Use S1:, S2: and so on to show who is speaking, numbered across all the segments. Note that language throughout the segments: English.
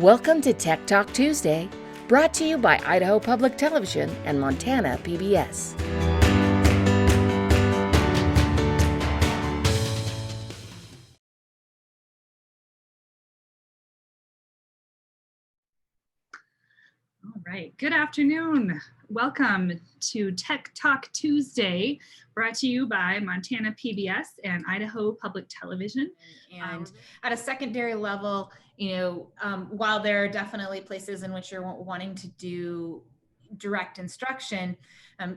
S1: Welcome to Tech Talk Tuesday, brought to you by Idaho Public Television and Montana PBS.
S2: All right, good afternoon. Welcome to Tech Talk Tuesday, brought to you by Montana PBS and Idaho Public Television.
S3: And at a secondary level, while there are definitely places in which you're wanting to do direct instruction,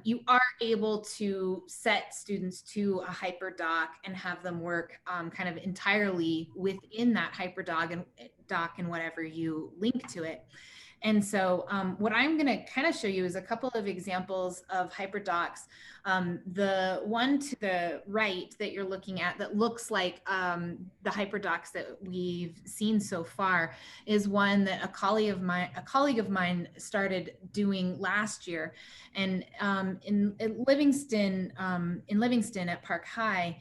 S3: you are able to set students to a Hyperdoc and have them work kind of entirely within that Hyperdoc and whatever you link to it. And so what I'm going to kind of show you is a couple of examples of Hyperdocs. The one to the right that you're looking at that looks like the Hyperdocs that we've seen so far is one that a colleague of mine started doing last year. And in Livingston at Park High,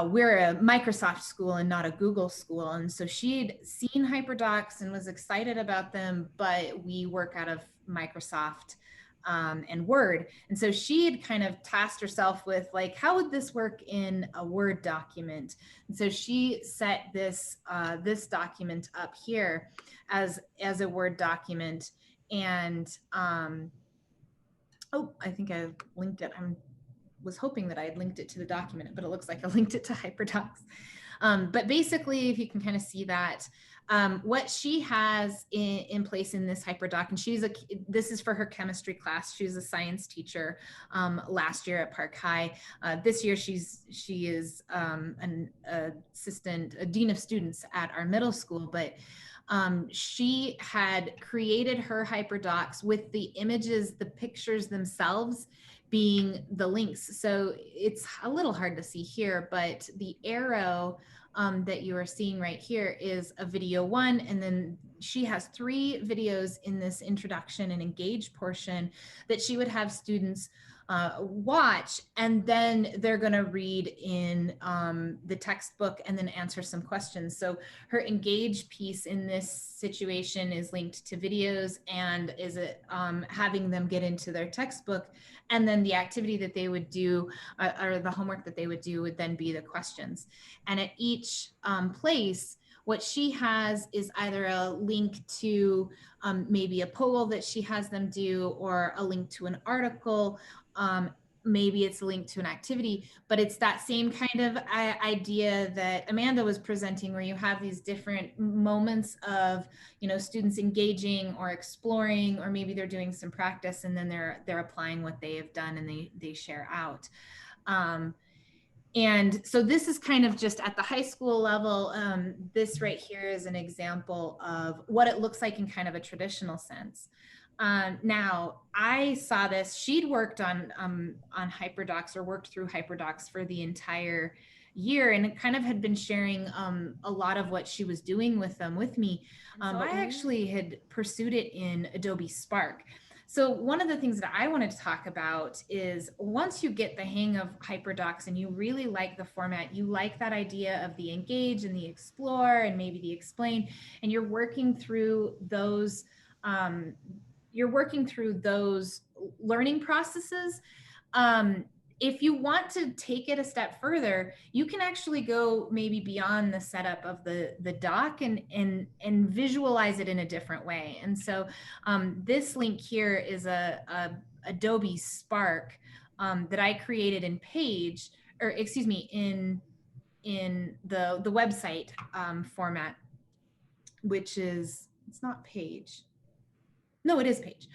S3: we're a Microsoft school and not a Google school. And so she'd seen Hyperdocs and was excited about them, but we work out of Microsoft and Word. And so she had kind of tasked herself with like, how would this work in a Word document? And so she set this document up here as a Word document. And I think I linked it. Was hoping that I had linked it to the document, but it looks like I linked it to Hyperdocs. But basically, if you can kind of see that, what she has in place in this Hyperdoc, and this is for her chemistry class. She was a science teacher last year at Park High. This year, she is an assistant, a dean of students at our middle school, but she had created her Hyperdocs with the images, the pictures themselves being the links. So it's a little hard to see here, but the arrow that you are seeing right here is a video one. And then she has 3 videos in this introduction and engage portion that she would have students watch, and then they're going to read in the textbook and then answer some questions. So her engage piece in this situation is linked to videos and is having them get into their textbook, and then the activity that they would do or the homework that they would do would then be the questions. And at each place, what she has is either a link to maybe a poll that she has them do, or a link to an article. Maybe it's a link to an activity, but it's that same kind of idea that Amanda was presenting, where you have these different moments of, students engaging or exploring, or maybe they're doing some practice and then they're applying what they have done and they share out. And so this is kind of just at the high school level. This right here is an example of what it looks like in kind of a traditional sense. Now, I saw this. She'd worked on Hyperdocs, or worked through Hyperdocs for the entire year, and it kind of had been sharing a lot of what she was doing with them with me. But I actually had pursued it in Adobe Spark. So one of the things that I wanted to talk about is, once you get the hang of Hyperdocs and you really like the format, you like that idea of the engage and the explore and maybe the explain, and you're working through those learning processes. If you want to take it a step further, you can actually go maybe beyond the setup of the doc and visualize it in a different way. And so this link here is a Adobe Spark that I created in the website format, which is, it's not Page. No, it is Page.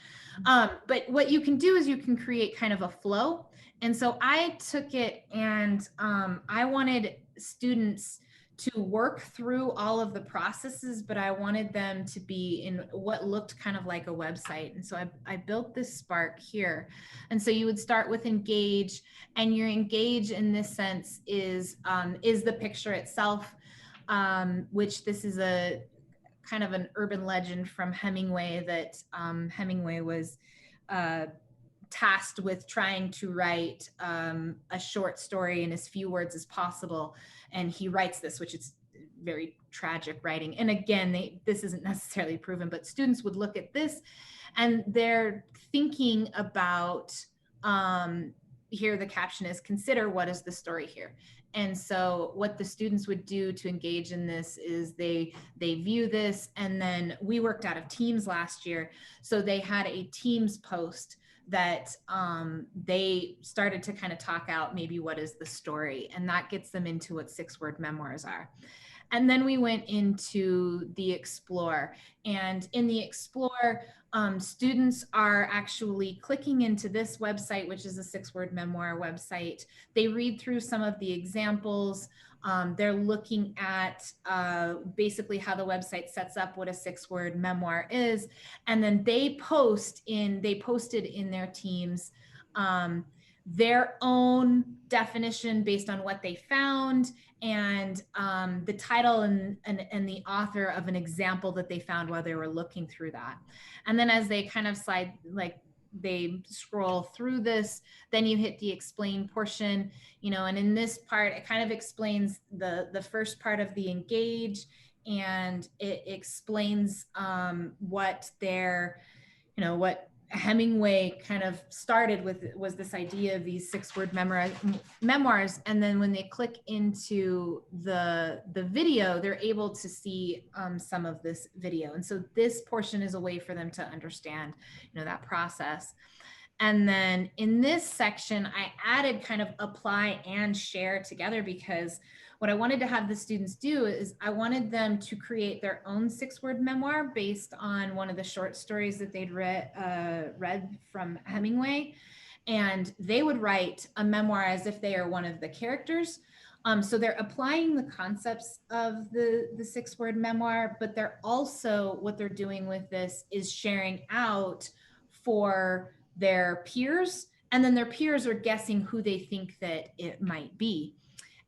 S3: But what you can do is you can create kind of a flow. And so I took it and I wanted students to work through all of the processes, but I wanted them to be in what looked kind of like a website. And so I built this Spark here. And so you would start with engage, and your engage in this sense is the picture itself, which this is a kind of an urban legend from Hemingway that Hemingway was tasked with trying to write a short story in as few words as possible. And he writes this, which is very tragic writing. And again, this isn't necessarily proven, but students would look at this and they're thinking about, here the caption is, consider what is the story here. And so what the students would do to engage in this is they view this, and then we worked out of Teams last year. So they had a Teams post that they started to kind of talk out maybe what is the story, and that gets them into what 6-word memoirs are. And then we went into the Explore, and in the Explore, students are actually clicking into this website, which is a 6-word memoir website. They read through some of the examples. They're looking at basically how the website sets up what a 6-word memoir is. And then they posted in their teams their own definition based on what they found, and the title and the author of an example that they found while they were looking through that. And then as they kind of slide, like they scroll through this, then you hit the explain portion, and in this part, it kind of explains the first part of the engage, and it explains what their, what Hemingway kind of started with was this idea of these 6-word memoirs. And then when they click into the video, they're able to see some of this video. And so this portion is a way for them to understand, that process. And then in this section, I added kind of apply and share together, because what I wanted to have the students do is I wanted them to create their own 6-word memoir based on one of the short stories that they'd read from Hemingway. And they would write a memoir as if they are one of the characters. So they're applying the concepts of the 6-word memoir, but they're also, what they're doing with this is sharing out for their peers, and then their peers are guessing who they think that it might be.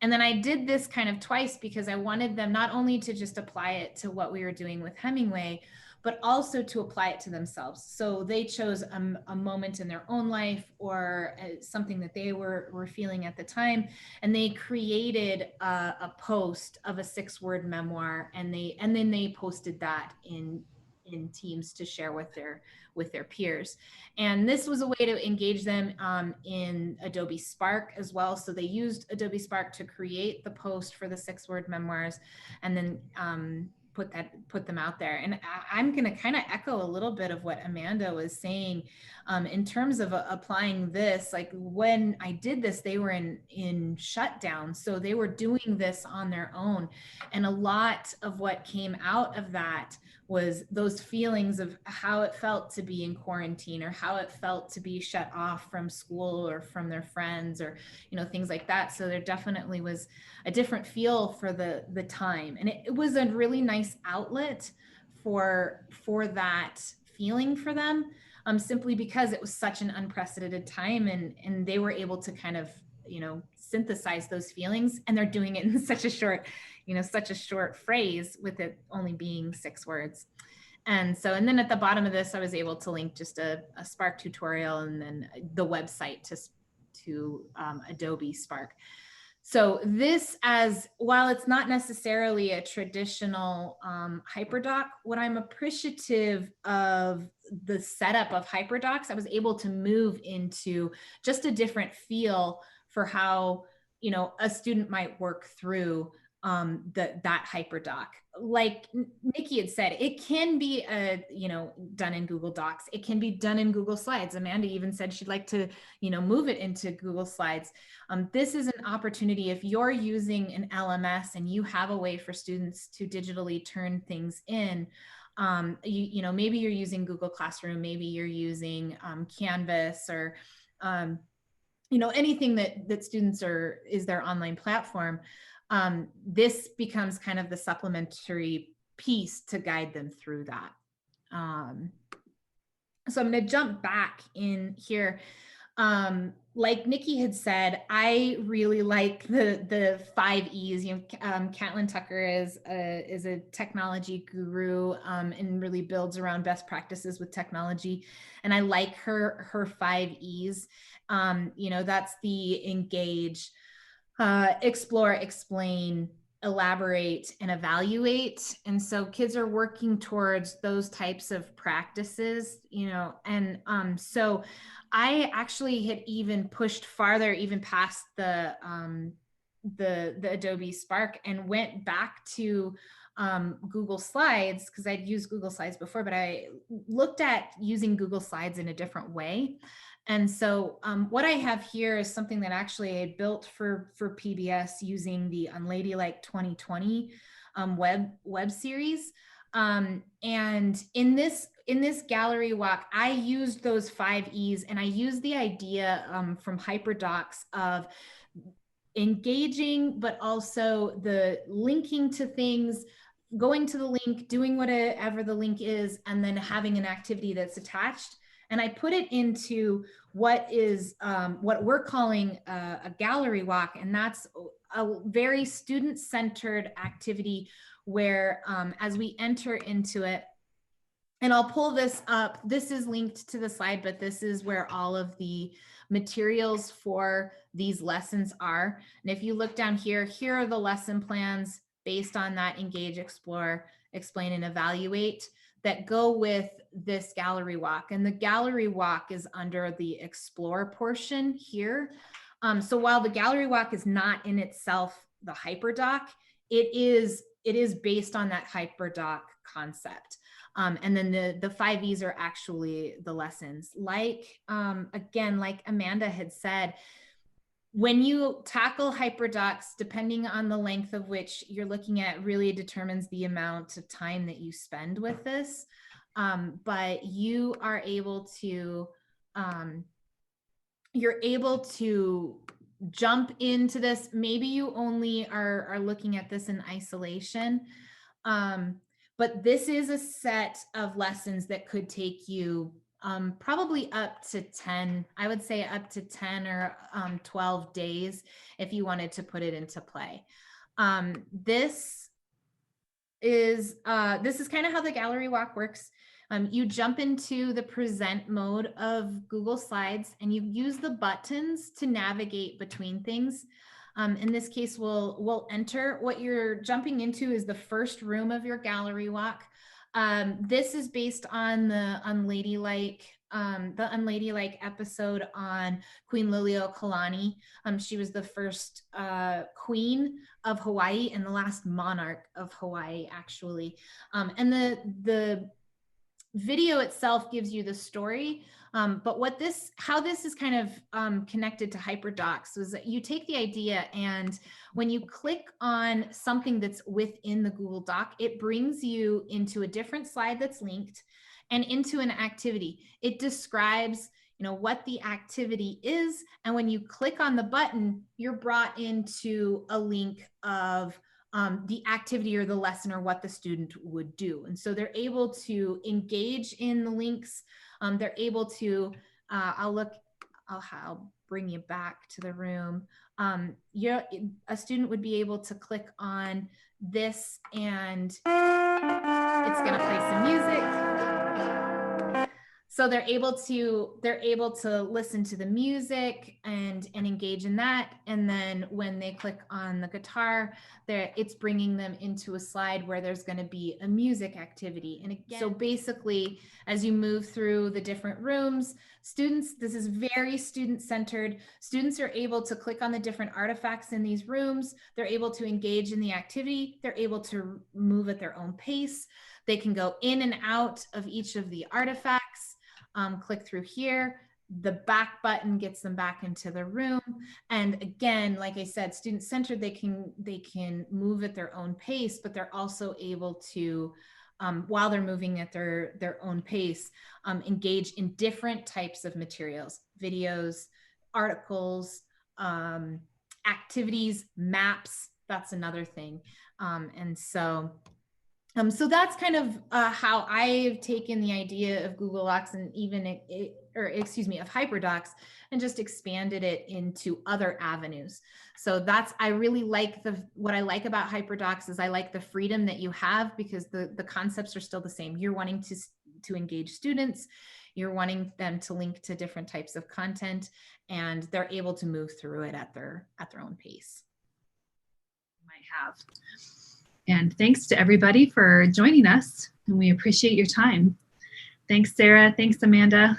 S3: And then I did this kind of twice because I wanted them not only to just apply it to what we were doing with Hemingway, but also to apply it to themselves. So they chose a moment in their own life or something that they were feeling at the time, and they created a post of a 6-word memoir, and then they posted that in Teams to share with their peers. And this was a way to engage them in Adobe Spark as well. So they used Adobe Spark to create the post for the 6-word memoirs, and then put them out there. And I'm going to kind of echo a little bit of what Amanda was saying in terms of applying this. Like when I did this, they were in shutdown, so they were doing this on their own, and a lot of what came out of that was those feelings of how it felt to be in quarantine, or how it felt to be shut off from school or from their friends, or things like that. So there definitely was a different feel for the time, and it was a really nice outlet for that feeling for them, simply because it was such an unprecedented time, and they were able to kind of synthesize those feelings, and they're doing it in such a short phrase, with it only being 6 words. And then at the bottom of this, I was able to link just a Spark tutorial, and then the website to Adobe Spark. So this, while it's not necessarily a traditional Hyperdoc, what I'm appreciative of the setup of Hyperdocs, I was able to move into just a different feel for how a student might work through that Hyperdoc. Like Nikki had said, it can be done in Google Docs. It can be done in Google Slides. Amanda even said she'd like to move it into Google Slides. This is an opportunity, if you're using an LMS and you have a way for students to digitally turn things in. Maybe you're using Google Classroom, maybe you're using Canvas, or anything that students is their online platform. This becomes kind of the supplementary piece to guide them through that. So I'm going to jump back in here. Like Nikki had said, I really like the 5 E's. Catlin Tucker is a technology guru and really builds around best practices with technology. And I like her 5 E's. That's the engage, explore, explain, elaborate and evaluate. And so kids are working towards those types of practices, you know, and so I actually had even pushed farther, even past the Adobe Spark, and went back to Google Slides, because I'd used Google Slides before, but I looked at using Google Slides in a different way. And so what I have here is something that actually I built for PBS using the Unladylike 2020 web series. And in this gallery walk, I used those 5 E's, and I used the idea from Hyperdocs of engaging, but also the linking to things, going to the link, doing whatever the link is, and then having an activity that's attached. And I put it into what is what we're calling a gallery walk, and that's a very student-centered activity where as we enter into it, and I'll pull this up. This is linked to the slide, but this is where all of the materials for these lessons are. And if you look down here, here are the lesson plans based on that engage, explore, explain, and evaluate that go with this gallery walk. And the gallery walk is under the explore portion here. So while the gallery walk is not in itself the Hyperdoc, it is based on that Hyperdoc concept. And then the 5 E's are actually the lessons. Like, again, like Amanda had said, when you tackle Hyperdocs, depending on the length of which you're looking at, really determines the amount of time that you spend with this. But you are able to, you're able to jump into this. Maybe you only are looking at this in isolation. But this is a set of lessons that could take you probably up to 10, I would say up to 10 or 12 days if you wanted to put it into play. This is kind of how the gallery walk works. You jump into the present mode of Google Slides, and you use the buttons to navigate between things. In this case, we'll enter. What you're jumping into is the first room of your gallery walk. This is based on the Unladylike episode on Queen Liliuokalani. She was the first queen of Hawaii and the last monarch of Hawaii, actually. And the video itself gives you the story. But how this is kind of connected to Hyperdocs was that you take the idea, and when you click on something that's within the Google Doc, it brings you into a different slide that's linked and into an activity. It describes, you know, what the activity is. And when you click on the button, you're brought into a link of the activity or the lesson or what the student would do. And so they're able to engage in the links. They're able to, I'll bring you back to the room. A student would be able to click on this, and it's gonna play some music. So they're able to listen to the music and engage in that. And then when they click on the guitar, it's bringing them into a slide where there's going to be a music activity. And again, so basically, as you move through the different rooms, this is very student-centered. Students are able to click on the different artifacts in these rooms. They're able to engage in the activity. They're able to move at their own pace. They can go in and out of each of the artifacts. Click through here. The back button gets them back into the room. And again, like I said, student-centered, they can move at their own pace, but they're also able to, while they're moving at their own pace, engage in different types of materials, videos, articles, activities, maps. That's another thing. And so that's kind of how I've taken the idea of Google Docs and of Hyperdocs, and just expanded it into other avenues. So I really like what I like about Hyperdocs is I like the freedom that you have, because the concepts are still the same. You're wanting to engage students, you're wanting them to link to different types of content, and they're able to move through it at their own pace.
S2: Might have. And thanks to everybody for joining us, and we appreciate your time. Thanks, Sarah. Thanks, Amanda.